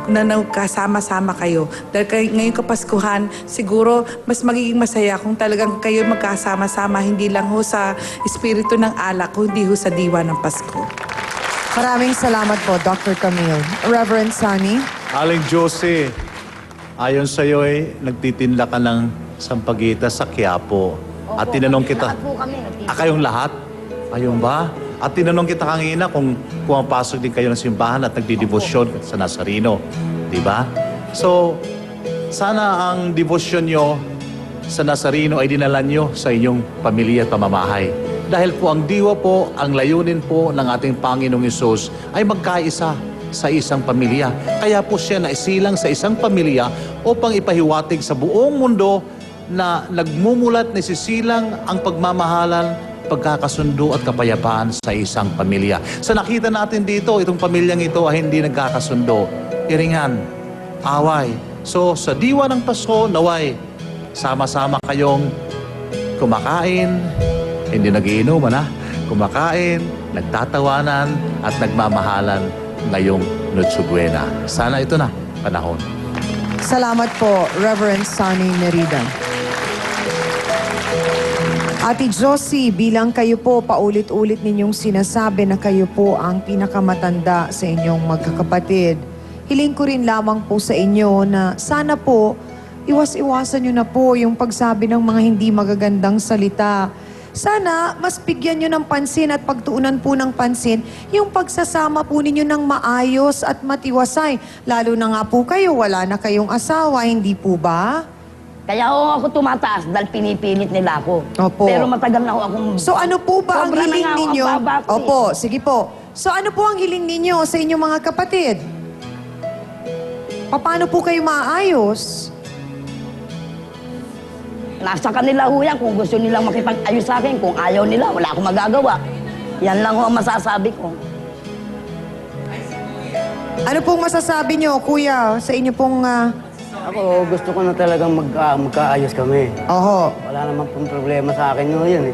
na nagkasama-sama kayo. Dahil ngayong Kapaskuhan, siguro mas magiging masaya kung talagang kayo magkasama-sama, hindi lang ho sa espiritu ng alak, kundi ho sa diwa ng Pasko. Maraming salamat po, Dr. Camille. Reverend Sunny. Aling Josie, ayon sa'yo nagtitinda ka ng sampagita sa Quiapo. At tinanong kita, Lahat po kami. kayong lahat? Ayun ba? At tinanong kita kanina kung pumapasok din kayo ng simbahan at nagdidebosyon sa Nazareno. Diba? So, sana ang debosyon nyo sa Nazareno ay dinala nyo sa inyong pamilya at pamamahay. Dahil po ang diwa po, ang layunin po ng ating Panginoong Hesus ay magkaisa sa isang pamilya. Kaya po siya naisilang sa isang pamilya upang ipahiwatig sa buong mundo na nagmumulat na isisilang ang pagmamahalan, pagkakasundo at kapayapaan sa isang pamilya. Sa nakita natin dito, itong pamilyang ito ay hindi nagkakasundo. Iringan, away. So sa diwa ng Pasko, naway, sama-sama kayong kumakain, hindi nagiinuman kumakain, nagtatawanan at nagmamahalan ngayong Noche Buena. Sana ito na panahon. Salamat po, Reverend Sunny Merida. Ate Josie, bilang kayo po, paulit-ulit ninyong sinasabi na kayo po ang pinakamatanda sa inyong magkakapatid. Hiling ko rin lamang po sa inyo na sana po, iwas-iwasan nyo na po yung pagsabi ng mga hindi magagandang salita. Sana, mas bigyan nyo ng pansin at pagtuunan po ng pansin yung pagsasama po ninyo ng maayos at matiwasay. Lalo na nga po kayo, wala na kayong asawa, hindi po ba? Kaya ako tumataas dahil pinipilit nila ako. Opo. Pero matagal na akong... So ano po ba ang Sobra na hiling nga ako, ninyo? ang baba ko eh. Opo, sige po. So ano po ang hiling ninyo sa inyong mga kapatid? Paano po kayo maayos? Nasa kanila ho yan kung gusto nilang makipag-ayos sa akin. Kung ayaw nila, wala akong magagawa. Yan lang ho ang masasabi ko. Ano pong masasabi nyo, kuya, sa inyo pong... Ako, gusto ko na talagang magkaayos kami. Oho. Wala naman pong problema sa akin yun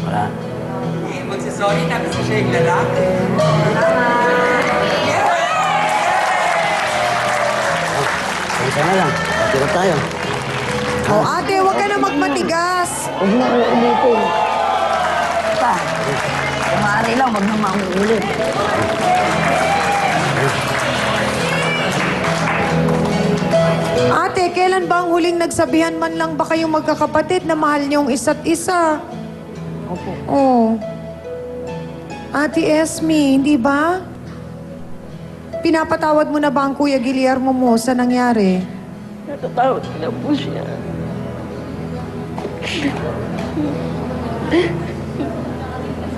Wala. Magsasorry tapos siya yung lalaki. Isa na lang. Patira tayo. Oh, ate, huwag ka na magmatigas. Huwag na uulitin. Pa, kung maaari lang, huwag na mauulit. Ate, kailan ba ang huling nagsabihan man lang ba kayong magkakapatid na mahal niyong isa't isa? Opo. Oh. Ate Esme, hindi ba? Pinapatawad mo na ba ang Kuya Guillermo mo sa nangyari? Natatawad na po siya.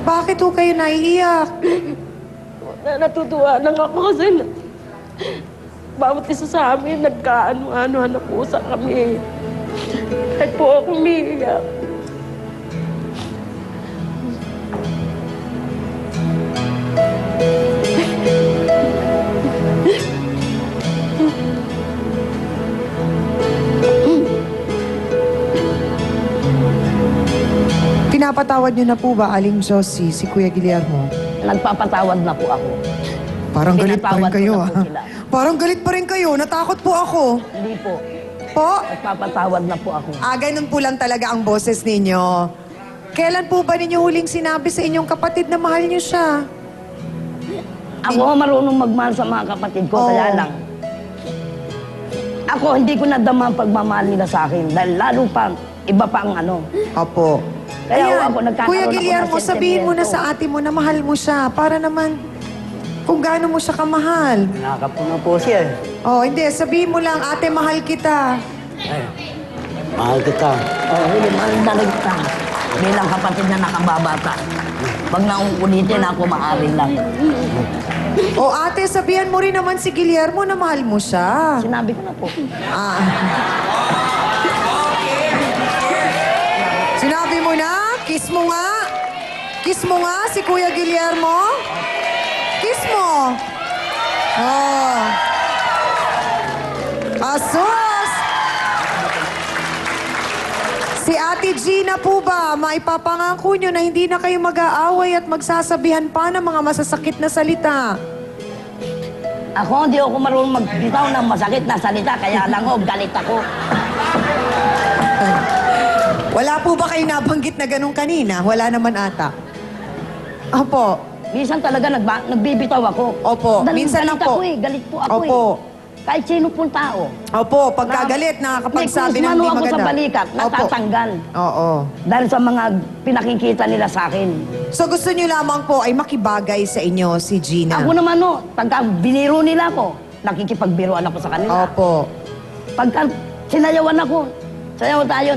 Bakit ho kayo naiiyak? Natutuwa lang ako kasi bawat isa sa amin nagkaano-ano na pusa kami. Kahit po ako umiiyak. Pinapatawad niyo na po ba, Aling Josie, si Kuya Guillermo? Nagpapatawad na po ako. Parang galit pa rin Pinatawad ko kayo, na po ah. sila. Parang galit pa rin kayo. Natakot po ako. Hindi po. Po? Nagpapatawad na po ako. Ganun po lang talaga ang boses ninyo. Kailan po ba ninyo huling sinabi sa inyong kapatid na mahal niyo siya? Ako marunong magmahal sa mga kapatid ko, Oo. kaya lang. Ako, hindi ko nadama ang pagmamahal nila sa akin. Dahil lalo pa, iba pa ang ano. Opo. Kaya Ayan. ako nagkakaroon Kuya ako ng Guillermo, sabihin mo na sentimento. sa ate mo na mahal mo siya para naman kung gaano mo siya kamahal. Nakakapuno po siya Oh, hindi. Sabihin mo lang, ate, mahal kita. Ay, mahal kita. Huli, mahal na rin ka. Bilang kapatid na nakababata. Pag nauulitin ako, maaari lang. O ate, sabihan mo rin naman si Guillermo na mahal mo siya. Sinabi ko na po. Ah. Sinabi mo na? Kiss mo nga. Kiss mo nga si Kuya Guillermo. Kiss mo. Oh. Asus! Si Ate Gina po ba, maipapangako nyo na hindi na kayo mag-aaway at magsasabihan pa ng mga masasakit na salita? Ako, hindi ako marunong magbitaw ng masakit na salita, kaya lang ho, galit ako. Wala po ba kayo nabanggit na ganun kanina? Wala naman ata. Opo. Minsan talaga nagbibitaw ako. Opo, Dahil minsan lang galit po. ako eh, galit po ako Opo. Kahit sino pong tao. Opo, pagkagalit, nakakapagsabi ng May hindi ako maganda. sa balikat, Opo. natatanggal. Oo. Dahil sa mga pinakikita nila sa akin. So gusto niyo lamang po ay makibagay sa inyo si Gina? Ako naman no, pagka biniro nila ako, nakikipagbiruan ako sa kanila. Opo. Pagka sinayawan ako, sayaw tayo,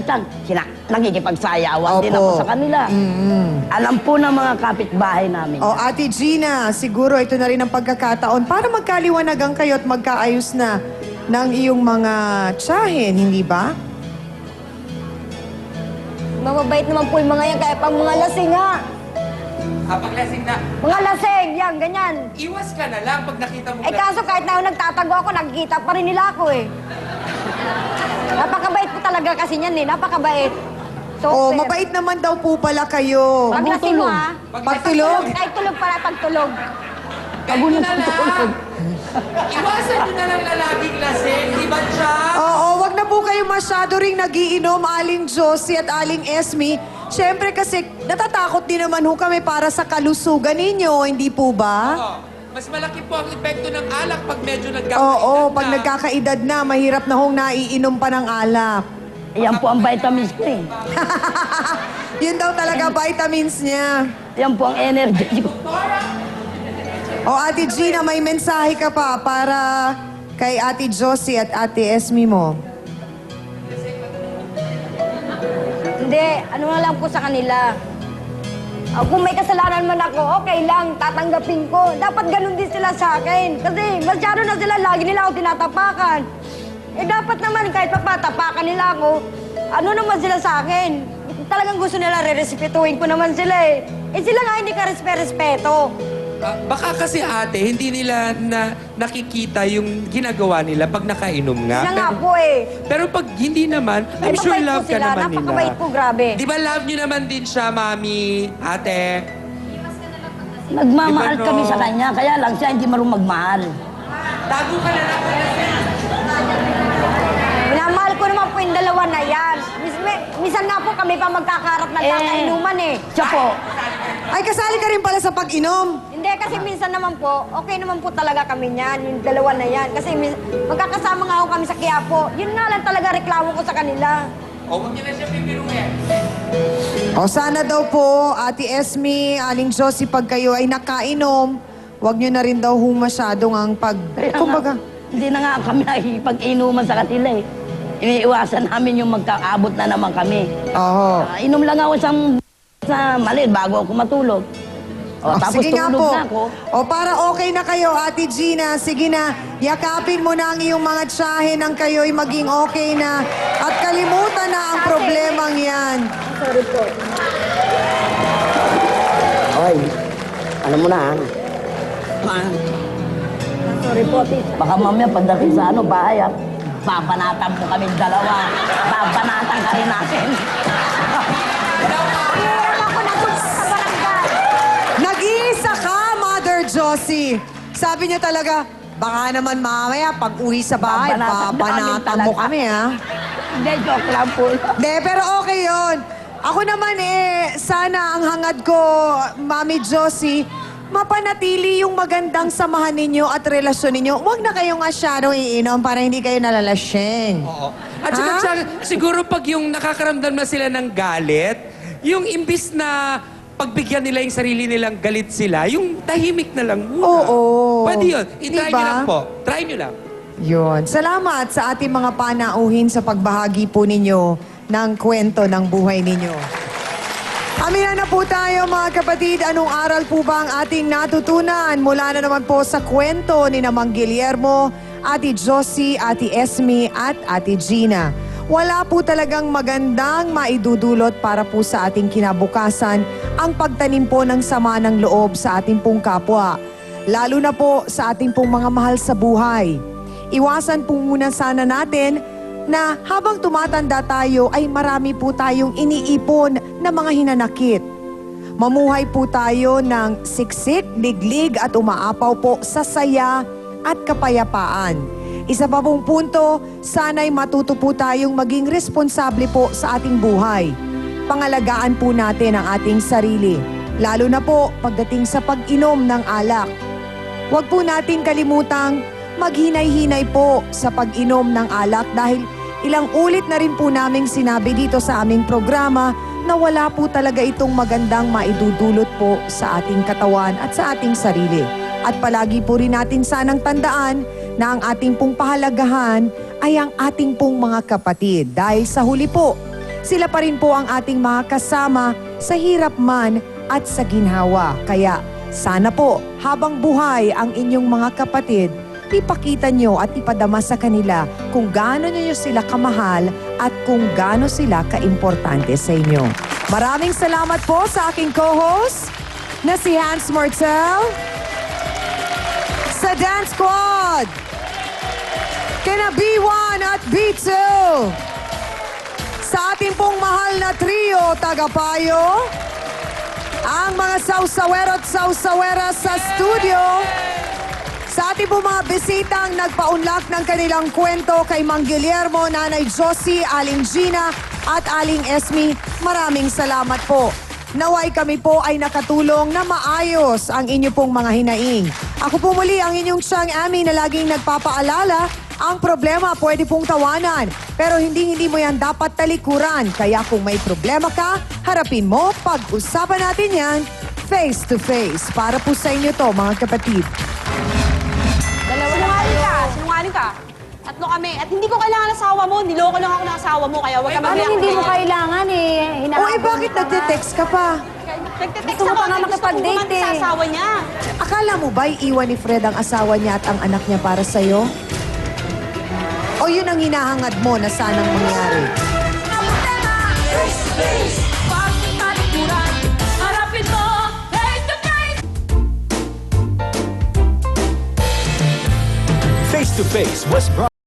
nakikipagsayawan din Opo. ako sa kanila. Mm-hmm. Alam po ng mga kapitbahay namin. O Ate Gina, siguro ito na rin ang pagkakataon para magkaliwanagan kayo at magkaayos na ng iyong mga tiyahin, hindi ba? Mababait naman po yung mga yan, kaya pang mga lasing ha. Paglasing na, Mga lasing, yan, ganyan. iwas ka na lang pag nakita mo. Eh kaso kahit na nagtatago ako, nakikita pa rin nila ako eh. Napakabait po talaga kasi niyan eh, napakabait. O, mabait naman daw po pala kayo. Pag lasing mo ha. Pagtulog? Kahit tulog para pagtulog. Ganun na lang. Iwasan nyo na lang na laging lasing, di ba siya? Oo, wag na po kayo masyado ring nagiinom, Aling Josie at Aling Esme. Siyempre kasi natatakot din naman ho kami para sa kalusugan ninyo, hindi po ba? Oo. Mas malaki po ang epekto ng alak pag medyo nagkakaedad Oo, pag na. nagkakaedad na, mahirap na hong naiinom pa ng alak. Yan po ang vitamins ko eh. Yun daw talaga vitamins niya. Yan po ang energy ko. O Ate Gina, may mensahe ka pa para kay Ate Josie at Ate Esme mo. Hindi, ano na lang po sa kanila. Kung may kasalanan man ako, okay lang, tatanggapin ko. Dapat ganun din sila sa akin. Kasi masyado na sila, lagi nila ako tinatapakan. Eh dapat naman kahit papatapakan nila ako, ano naman sila sa akin? Talagang gusto nila, re-respetuhin ko naman sila eh. Eh sila nga hindi ka respeto. Baka kasi ate, hindi nila nakikita yung ginagawa nila pag nakainom nga. Sila nga po eh. Pero pag hindi naman, I'm sure Mabait po love ka sila, naman nila. napakabait po, grabe. Di ba love nyo naman din siya, mami, ate? Nagmamahal Di ba, no? kami sa kanya, kaya lang siya hindi marunong magmahal. Tago ka na lang. Minamahal ko naman po yung dalawa na yan. Minsan nga po kami pa magkakaharap ng kakainuman eh. Siya po, Ay, kasali ka rin pala sa pag-inom. Hindi, kasi minsan naman po, okay naman po talaga kami niyan, yung dalawa na yan. Kasi magkakasama nga ako kami sa Quiapo. Yun nga lang talaga reklamo ko sa kanila. O, huwag nyo na siya pipiruin. O sana daw po, Ate Esme, Aling Josie, pag kayo ay nakainom, wag nyo na rin daw masyadong ang kaya kumbaga, nga, hindi na nga kami nakikipag-inuman sa kanila eh. Iniiwasan namin yung magkaabot na naman kami. oo. Inom lang ako sa maliit bago ako matulog. O, tapos sige nga tulog po. na ako. O para okay na kayo, Ate Gina, sige na, yakapin mo na ang iyong mga tiyahin nang kayo'y maging okay na at kalimutan na ang problemang yan. Sorry po. Oy, alam mo na. Sorry po, tita. Baka mamaya pagdating sa bahay, babanatan mo kami dalawa. Babanatan ka rin natin. Meron ako napunta sa barangay. Nag-iisa ka, Mother Josie. Sabi niya talaga, baka naman mamaya pag uwi sa bahay, Babanatan papanatan mo talaga. kami, ha? Hindi, joke lang po. Hindi, pero okay yon. Ako naman sana ang hangad ko, Mami Josie, mapanatili yung magandang samahan ninyo at relasyon ninyo. Huwag na kayong asyadong iinom para hindi kayo nalalasing. Oo. At saka, siguro pag yung nakakaramdam na sila ng galit, yung imbis na pagbigyan nila yung sarili nilang galit sila, yung tahimik na lang muna. Oo. Pwede yun. I-try Diba? nyo lang po. Try nyo lang. Yun. Salamat sa ating mga panauhin sa pagbahagi po ninyo ng kwento ng buhay ninyo. Amina na po tayo mga kapatid. Anong aral po ba ang ating natutunan? Mula na naman po sa kwento ni Mang Guillermo, Ate Josie, Ate Esme at Ate Gina. Wala po talagang magandang maidudulot para po sa ating kinabukasan ang pagtanim po ng sama ng loob sa ating pong kapwa. Lalo na po sa ating pong mga mahal sa buhay. Iwasan po muna sana natin na habang tumatanda tayo ay marami po tayong iniipon na mga hinanakit. Mamuhay po tayo ng siksik, liglig at umaapaw po sa saya at kapayapaan. Isa pa pong punto, sana'y matuto po tayong maging responsable po sa ating buhay. Pangalagaan po natin ang ating sarili, lalo na po pagdating sa pag-inom ng alak. Huwag po natin kalimutang maghinay-hinay po sa pag-inom ng alak dahil ilang ulit na rin po naming sinabi dito sa aming programa na wala po talaga itong magandang maidudulot po sa ating katawan at sa ating sarili. At palagi po rin natin sanang tandaan na ang ating pong pahalagahan ay ang ating pong mga kapatid. Dahil sa huli po, sila pa rin po ang ating mga kasama sa hirap man at sa ginhawa. Kaya sana po habang buhay ang inyong mga kapatid, ipakita nyo at ipadama sa kanila kung gaano nyo sila kamahal at kung gaano sila kaimportante sa inyo. Maraming salamat po sa aking co-host na si Hans Mortel, sa Dance Squad, kina B1 at B2, sa ating pong mahal na trio, Tagapayo, ang mga sausawero at sausawera sa studio, sa ating pong mga bisitang nagpaunlak ng kanilang kwento kay Mang Guillermo, Nanay Josie, Aling Gina at Aling Esme, maraming salamat po. Naway kami po ay nakatulong na maayos ang inyo pong mga hinaing. Ako po muli ang inyong Siyang Ami na laging nagpapaalala, ang problema pwede pong tawanan, pero hindi mo yan dapat talikuran. Kaya kung may problema ka, harapin mo, pag-usapan natin yan face to face. Para po sa inyo to, mga kapatid. Sinungaling ka. Tatlo kami. At hindi ko kailangan asawa mo. Niloko lang ako ng asawa mo. Kaya huwag ka Bakit magbiyak. hindi mo kailangan eh? O eh, bakit nagte-text ka pa? Nagte-text Gusto mo ako. pa nga Gusto ko makipag-date bumati sa eh. asawa niya. Akala mo ba iiwan ni Fred ang asawa niya at ang anak niya para sa'yo? O yun ang hinahangad mo na sanang mangyari? Face to Face was brought